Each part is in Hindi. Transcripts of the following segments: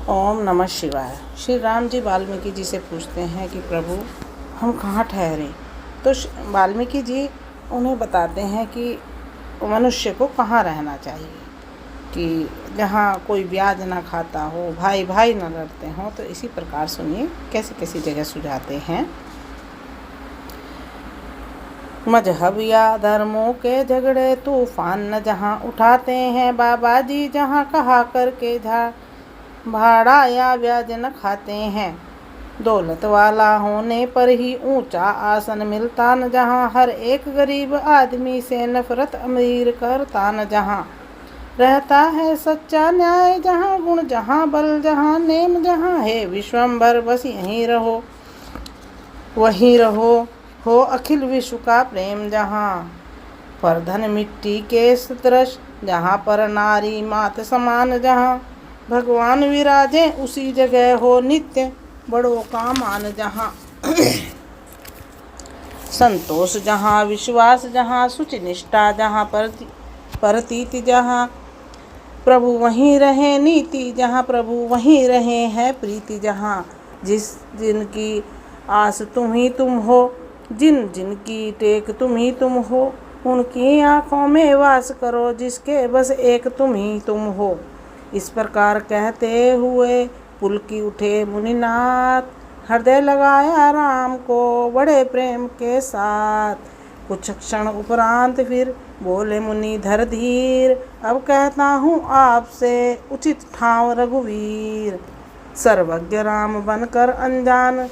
ओम नमः शिवाय। श्री राम जी वाल्मीकि जी से पूछते हैं कि प्रभु हम कहाँ ठहरे। तो वाल्मीकि जी उन्हें बताते हैं कि मनुष्य को कहाँ रहना चाहिए, कि जहाँ कोई ब्याज ना खाता हो, भाई भाई ना लड़ते हों। तो इसी प्रकार सुनिए कैसी कैसी जगह सुझाते हैं। मजहब या धर्मों के झगड़े तूफान न जहाँ उठाते हैं, बाबा जी जहाँ कहा करके भाड़ा या ब्याज न खाते हैं। दौलत वाला होने पर ही ऊंचा आसन मिलता न जहाँ, हर एक गरीब आदमी से नफरत अमीर करता न जहाँ। रहता है सच्चा न्याय जहाँ, गुण जहाँ, बल जहाँ, नेम जहाँ है विश्वम्भर, बस यहीं रहो वहीं रहो। हो अखिल विश्व का प्रेम जहाँ, पर धन मिट्टी के सदृश जहाँ, पर नारी मात समान जहाँ। भगवान विराजे उसी जगह हो नित्य, बड़ों का मान जहाँ। संतोष जहाँ, विश्वास जहाँ, शुचि निष्ठा जहाँ, परतीति जहाँ। प्रभु वहीं रहे नीति जहाँ, प्रभु वहीं रहे है प्रीति जहाँ। जिस जिनकी आस तुम ही तुम हो, जिन जिनकी टेक तुम ही तुम हो, उनकी आंखों में वास करो, जिसके बस एक तुम ही तुम हो। इस प्रकार कहते हुए पुलकी उठे मुनिनाथ, हृदय लगाया राम को बड़े प्रेम के साथ। कुछ क्षण उपरांत फिर बोले मुनि धर धीर, अब कहता हूँ आपसे उचित ठाव रघुवीर। सर्वज्ञ राम बनकर अनजान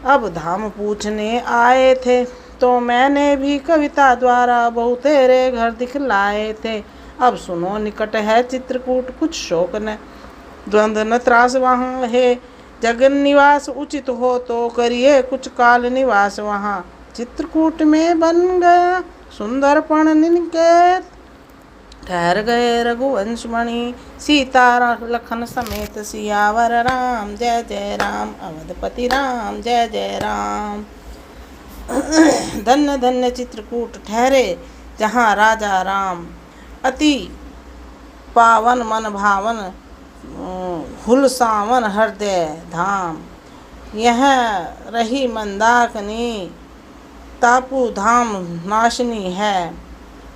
अब धाम पूछने आए थे, तो मैंने भी कविता द्वारा बहुतेरे घर दिखलाए थे। अब सुनो निकट है चित्रकूट, कुछ शोक न द्वंद न त्रास वहाँ है। जगन निवास उचित हो तो करिए कुछ काल निवास वहाँ। चित्रकूट में बन गया सुंदर पण निकेत, ठहर गए रघुवंश मणि, सीता लखन समेत सियावर राम। जय जय राम, अवधपति राम जय जय राम। धन्य धन्य चित्रकूट ठहरे जहाँ राजा राम, अति पावन मन भावन हुलसावन हृदय धाम। यह रही मंदाकिनी तापू धाम नाशनी है,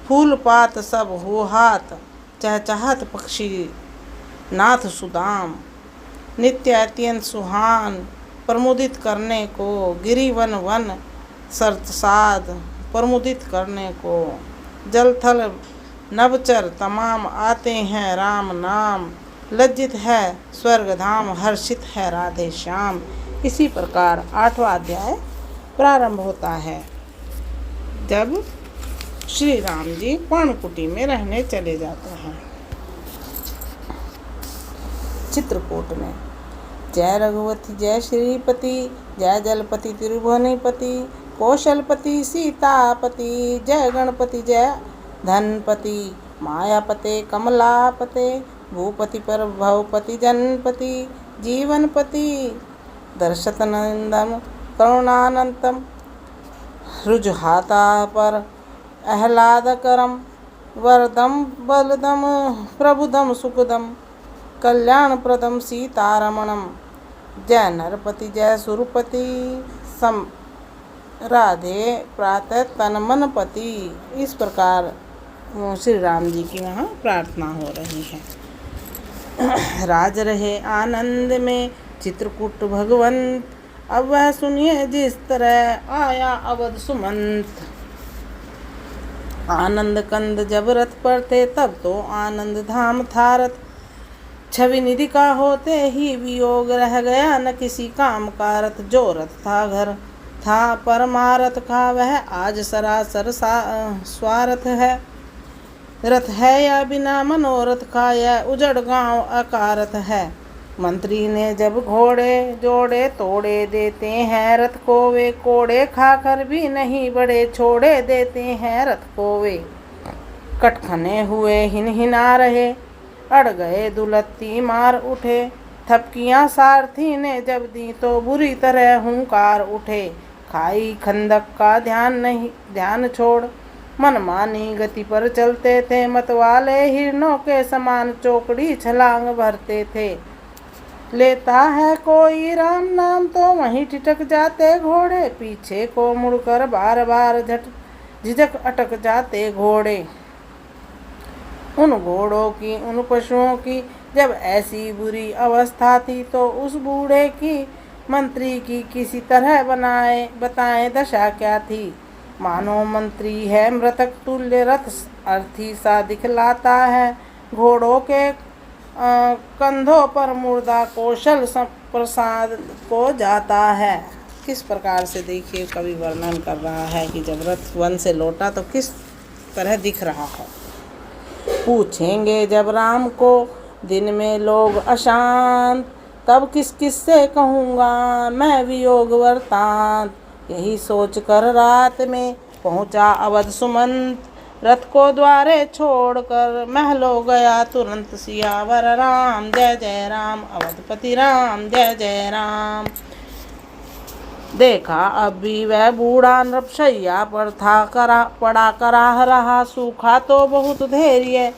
फूल पात सब हुहात, चहचहात पक्षी नाथ सुदाम। नित्य अत्यंत सुहान प्रमुदित करने को, गिरिवन वन सरसाद प्रमुदित करने को। जल थल नवचर तमाम आते हैं राम नाम, लज्जित है स्वर्ग धाम, हर्षित है राधे श्याम। इसी प्रकार 8वां अध्याय प्रारंभ होता है, जब श्री राम जी पर्णकुटी में रहने चले जाते हैं चित्रकूट में। जय रघुवती जय श्रीपति, जय जलपति त्रिभुवनीपति, कौशलपति सीतापति, जय गणपति जय धनपति, मायापते कमलापते, भूपति पर भवपति जनपति, जीवनपति दर्शतनंदम करुणानंतम, रुजहाता पर आह्लादकरम, वरदम बलदम प्रबुदम सुखदम, कल्याणप्रदम सीतारमणम। जय नरपति जय सुरपति, सम राधे प्रातः तन मन पति। इस प्रकार श्री राम जी की वहाँ प्रार्थना हो रही है। राज रहे आनंद में चित्रकूट भगवंत, अब वह सुनिए जिस तरह आया अवध सुमंत। आनंद कंद जब रथ पर थे, तब तो आनंद धाम था रथ। छवि निधि का होते ही वियोग रह गया, न किसी काम का रथ। जो रथ था घर था परमारथ का, वह आज सरासर स्वार्थ है। रथ है या बिना मनोरथ का, यह उजड़ गांव अकारथ है। मंत्री ने जब घोड़े जोड़े तोड़े देते हैं रथ को वे, कोड़े खाकर भी नहीं बड़े छोड़े देते हैं रथ को वे। कटखने हुए हिनहिना रहे, अड़ गए दुलत्ती मार उठे। थपकियां सारथी ने जब दी तो बुरी तरह हुंकार उठे। खाई खंदक का ध्यान छोड़, मनमानी गति पर चलते थे। मतवाले हिरणों के समान चौकड़ी छलांग भरते थे। लेता है कोई राम नाम तो वहीं ठिठक जाते घोड़े, पीछे को मुड़कर बार बार झिझक अटक जाते घोड़े। उन घोड़ों की उन पशुओं की जब ऐसी बुरी अवस्था थी तो उस बूढ़े की मंत्री की किसी तरह बताएं दशा क्या थी। मानो मंत्री है मृतक तुल्य, रथ अर्थी सा दिखलाता है, घोड़ों के कंधों पर मुर्दा कौशल प्रसाद को जाता है। किस प्रकार से देखिए कवि वर्णन कर रहा है कि जब रथ वन से लौटा तो किस तरह दिख रहा है। पूछेंगे जब राम को दिन में लोग अशांत, तब किस किस से कहूँगा मैं वियोग वृतांत। यही सोच कर रात में पहुँचा अवध सुमंत, रथ को द्वारे छोड़कर महलो गया तुरंत। सियावर राम जय जय राम, अवधपति राम जय जय राम। देखा अब भी वह बूढ़ा नृपशैया पर था, पड़ा कराह रहा, सूखा तो बहुत धैर्य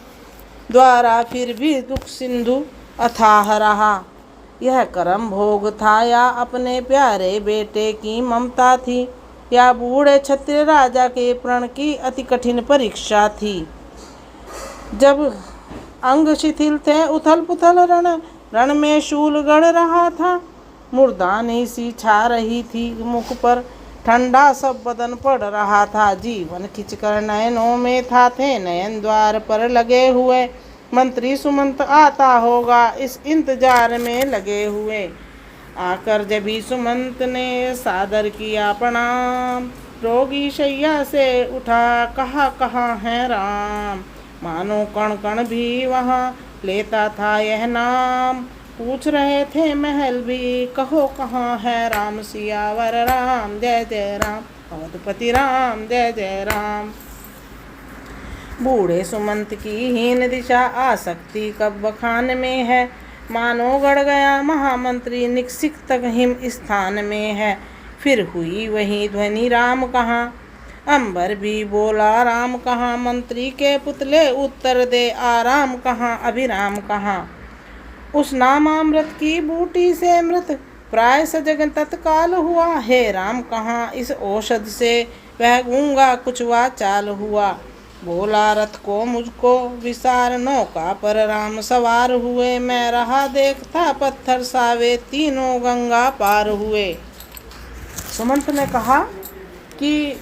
द्वारा फिर भी दुख सिंधु अथाह रहा। यह कर्म भोग था या अपने प्यारे बेटे की ममता थी, या बूढ़े क्षत्रिय राजा के प्रण की अति कठिन परीक्षा थी। जब अंग शिथिल थे उथल पुथल रण में शूल गढ़ रहा था, मुर्दानी सी छा रही थी मुख पर, ठंडा सब बदन पड़ रहा था। जीवन खिंचकर नयनों में था, थे नयन द्वार पर लगे हुए, मंत्री सुमंत आता होगा इस इंतजार में लगे हुए। आकर जब भी सुमंत ने सादर किया प्रणाम, रोगी शैया से उठा कहा कहाँ है राम। मानो कण कण भी वहाँ लेता था यह नाम, पूछ रहे थे महल भी कहो कहाँ है राम। सियावर राम जय जय राम, अवधपति राम जय जय राम। बूढ़े सुमंत की हीन दिशा आसक्ति कब बखान में है, मानो गड़ गया महामंत्री निक्षिक हिम स्थान में है। फिर हुई वही ध्वनि राम कहाँ, अंबर भी बोला राम कहाँ। मंत्री के पुतले उत्तर दे आराम कहाँ, अभिराम कहाँ। उस नामामृत की बूटी से मृत प्राय सजग तत्काल हुआ, हे राम कहाँ। इस औषध से वह गूंगा कुछ वाचाल हुआ, बोला रथ को मुझको विसार। नौका पर राम सवार हुए, मैं रहा देखता पत्थर सावे, तीनों गंगा पार हुए। सुमंत ने कहा कि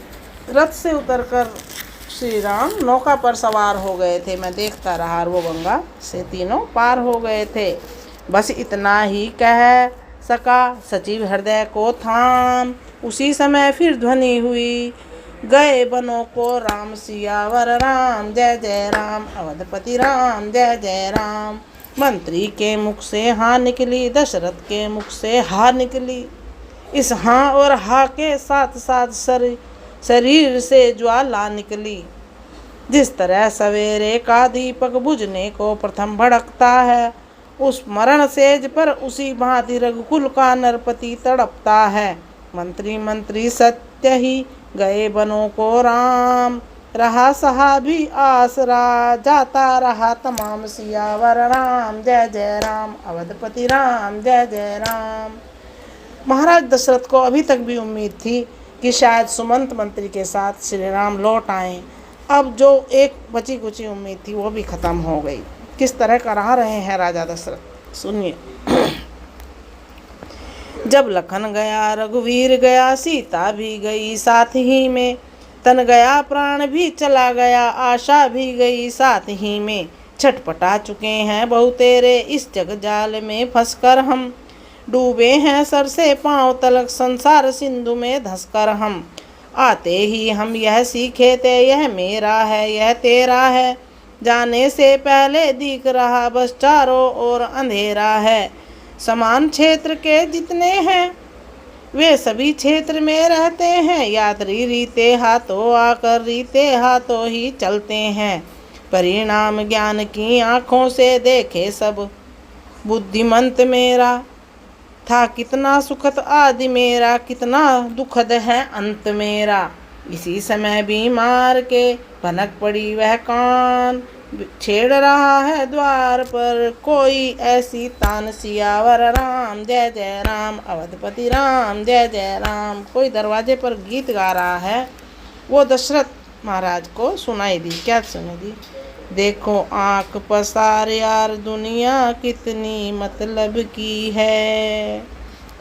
रथ से उतरकर श्री राम नौका पर सवार हो गए थे, मैं देखता रहा और वो गंगा से तीनों पार हो गए थे। बस इतना ही कह सका सचिव हृदय को थाम, उसी समय फिर ध्वनि हुई गए बनों को राम। सियावर राम जय जय राम, अवधपति राम जय जय राम। मंत्री के मुख से हाँ निकली, दशरथ के मुख से हा निकली। इस हाँ और हा के साथ साथ शरीर से ज्वाला निकली। जिस तरह सवेरे का दीपक बुझने को प्रथम भड़कता है, उस मरण सेज पर उसी भांति रघुकुल का नरपति तड़पता है। मंत्री सत्य ही गए बनों को राम, रहा सहा भी आसरा, जाता रहा तमाम। सियावर राम जय जय राम, अवधपति राम जय जय राम। महाराज दशरथ को अभी तक भी उम्मीद थी कि शायद सुमंत मंत्री के साथ श्री राम लौट आए। अब जो एक बची कुची उम्मीद थी वो भी खत्म हो गई। किस तरह का रहा रहे हैं राजा दशरथ, सुनिए। जब लखन गया रघुवीर गया, सीता भी गई साथ ही में, तन गया प्राण भी चला गया, आशा भी गई साथ ही में। छटपटा चुके हैं बहुतेरे इस जग जाल में फंसकर हम, डूबे हैं सर से पांव तलक संसार सिंधु में धंसकर हम। आते ही हम यह सीखे थे यह मेरा है यह तेरा है, जाने से पहले दिख रहा बस चारों ओर अंधेरा है। समान क्षेत्र के जितने हैं वे सभी क्षेत्र में रहते हैं, यात्री रीते हाथों आकर रीते हाथों ही चलते हैं। परिणाम ज्ञान की आँखों से देखे सब बुद्धिमंत मेरा, था कितना सुखद आदि मेरा, कितना दुखद है अंत मेरा। इसी समय बीमार के भनक पड़ी वह कान, छेड़ रहा है द्वार पर कोई ऐसी तान, सियावर राम जय जय राम, अवधपति राम जय जय राम। कोई दरवाजे पर गीत गा रहा है, वो दशरथ महाराज को सुनाई दी। क्या सुनाई दी? देखो आंख पसार यार, दुनिया कितनी मतलब की है।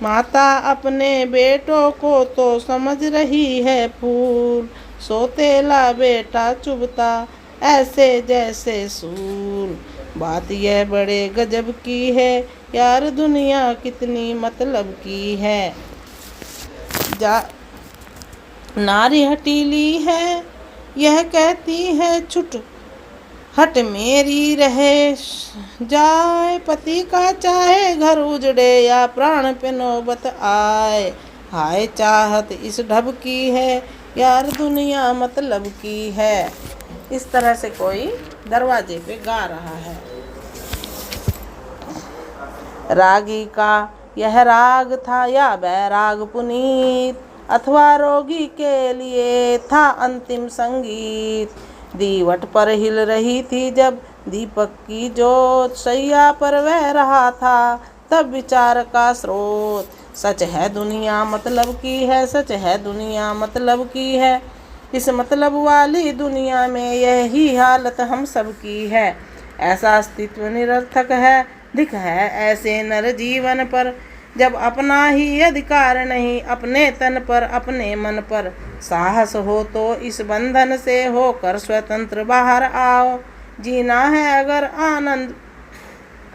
माता अपने बेटों को तो समझ रही है फूल, सोतेला बेटा चुभता ऐसे जैसे सूल। बात यह बड़े गजब की है यार, दुनिया कितनी मतलब की है। नारी हटीली है, यह कहती है छुट हट मेरी रहे जाए, पति का चाहे घर उजड़े या प्राण पे नौबत आए। हाय चाहत इस ढब की है यार, दुनिया मतलब की है। इस तरह से कोई दरवाजे पे गा रहा है। रागी का यह राग था या बैराग पुनीत, अथवा रोगी के लिए था अंतिम संगीत। दीवट पर हिल रही थी जब दीपक की जोत, शैया पर बह रहा था तब विचार का स्रोत। सच है दुनिया मतलब की है, सच है दुनिया मतलब की है। इस मतलब वाली दुनिया में यही हालत हम सब की है। ऐसा अस्तित्व निरर्थक है, दिख है ऐसे नर जीवन पर, जब अपना ही अधिकार नहीं अपने तन पर अपने मन पर। साहस हो तो इस बंधन से होकर स्वतंत्र बाहर आओ। जीना है अगर आनंद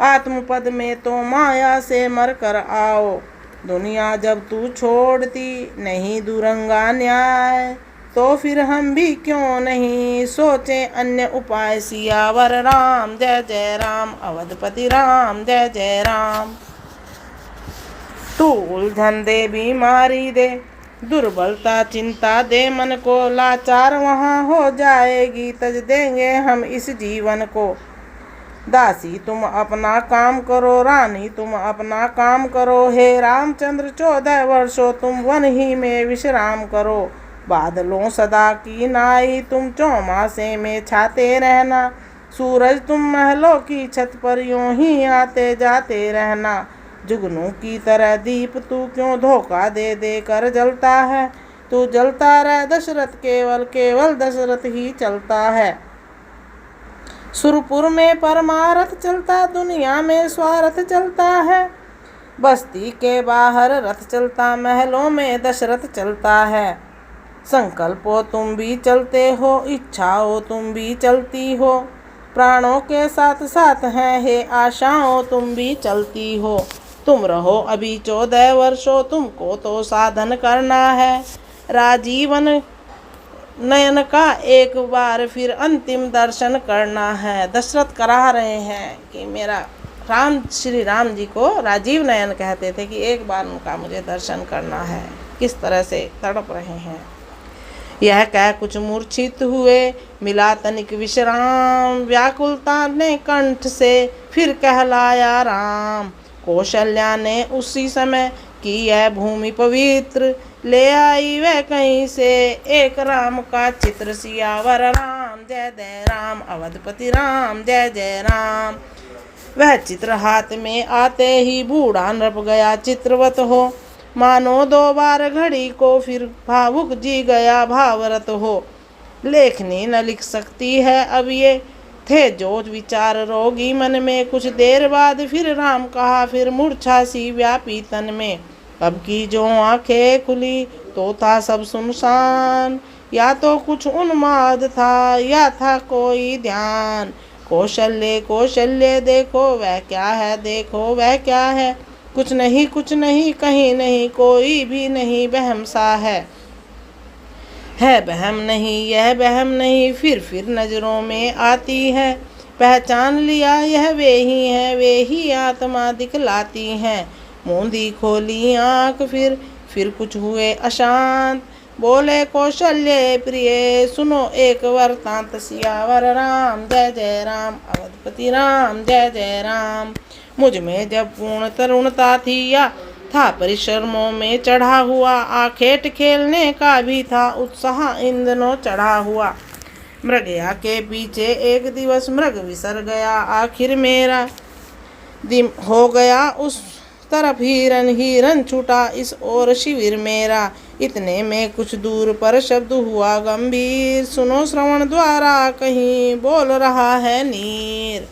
आत्मपद में तो माया से मर कर आओ। दुनिया जब तू छोड़ती नहीं दुरंगा न्याय, तो फिर हम भी क्यों नहीं सोचें अन्य उपाय। सियावर राम जय जय राम, अवधपति राम जय जय राम। तू उलझन दे बीमारी दे, दुर्बलता चिंता दे मन को, लाचार वहाँ हो जाएगी तज देंगे हम इस जीवन को। दासी तुम अपना काम करो, रानी तुम अपना काम करो, हे रामचंद्र 14 वर्षों तुम वन ही में विश्राम करो। बादलों सदा की नाई तुम चौमासे में छाते रहना, सूरज तुम महलों की छत पर यूं ही आते जाते रहना। जुगनू की तरह दीप तू क्यों धोखा दे दे कर जलता है, तू जलता रह दशरथ केवल केवल दशरथ ही चलता है। सुरपुर में परमारथ चलता, दुनिया में स्वार्थ चलता है। बस्ती के बाहर रथ चलता, महलों में दशरथ चलता है। संकल्पों तुम भी चलते हो, इच्छाओं तुम भी चलती हो, प्राणों के साथ साथ हैं हे आशाओं तुम भी चलती हो। तुम रहो अभी 14 वर्षों, तुमको तो साधन करना है। राजीवन नयन का एक बार फिर अंतिम दर्शन करना है। दशरथ करा रहे हैं कि मेरा श्री राम जी को राजीव नयन कहते थे कि एक बार उनका मुझे दर्शन करना है। किस तरह से तड़प रहे हैं। यह कह कुछ मूर्छित हुए, मिला तनिक विश्राम, व्याकुलता ने कंठ से फिर कहलाया राम। कौशल्या ने उसी समय की यह भूमि पवित्र, ले आई वह कहीं से एक राम का चित्र। सियावर राम जय जय राम, अवधपति राम जय जय राम। वह चित्र हाथ में आते ही बूढ़ा नृप गया चित्रवत हो, मानो 2 बार घड़ी को फिर भावुक जी गया भावरत हो। लेखनी न लिख सकती है अब ये थे जो विचार रोगी मन में, कुछ देर बाद फिर राम कहा फिर मूर्छा सी व्यापी तन में। अब की जो आंखें खुली तो था सब सुनसान, या तो कुछ उन्माद था या था कोई ध्यान। कौशल्य कौशल्य देखो वह क्या है, देखो वह क्या है, कुछ नहीं कहीं नहीं कोई भी नहीं, बहम सा है बहम नहीं यह बहम नहीं, फिर नजरों में आती है। पहचान लिया यह वे ही हैं, वे ही आत्मा दिखलाती हैं। मूंदी खोली आँख फिर कुछ हुए अशांत, बोले कौशल्य प्रिय सुनो एक वृतांत। सियावर राम जय जय राम, अवधपति राम जय जय राम। मुझ में जब पूर्ण तरुणता थी या था परिश्रमों में चढ़ा हुआ, आखेट खेलने का भी था उत्साह इन दिनों चढ़ा हुआ। मृगया के पीछे एक दिवस मृग विसर गया, आखिर मेरा दिम हो गया उस तरफ हिरन, हिरन छूटा इस ओर शिविर मेरा। इतने में कुछ दूर पर शब्द हुआ गंभीर, सुनो श्रवण द्वारा कहीं बोल रहा है नीर।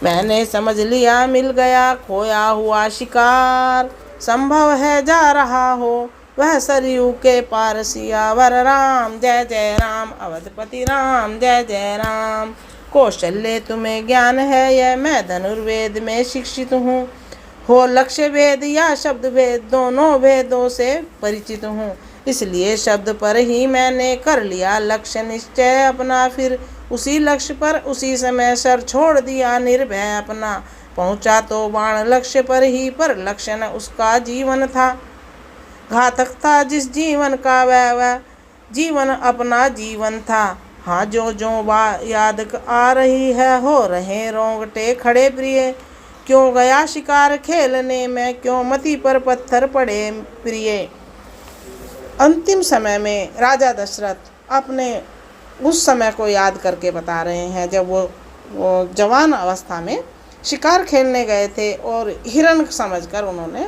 मैंने समझ लिया मिल गया खोया हुआ शिकार, संभव है जा रहा हो वह सरयू के पार। सियावर राम जय जय राम, अवधपति राम जय जय राम। कौशल्य तुम्हें ज्ञान है यह, मैं धनुर्वेद में शिक्षित हूँ। हो लक्ष्य भेद या शब्द भेद, दोनों भेदों से परिचित हूँ। इसलिए शब्द पर ही मैंने कर लिया लक्ष्य निश्चय अपना, फिर उसी लक्ष्य पर उसी समय सर छोड़ दिया निर्भय अपना। पहुँचा तो बाण लक्ष्य पर ही, पर लक्ष्य न उसका जीवन था। घातक था जिस जीवन का वह जीवन अपना जीवन था। हाँ जो याद आ रही है हो रहे रोंगटे खड़े प्रिय। क्यों गया शिकार खेलने में, क्यों मति पर पत्थर पड़े प्रिय। अंतिम समय में राजा दशरथ अपने उस समय को याद करके बता रहे हैं जब वो जवान अवस्था में शिकार खेलने गए थे और हिरण समझकर उन्होंने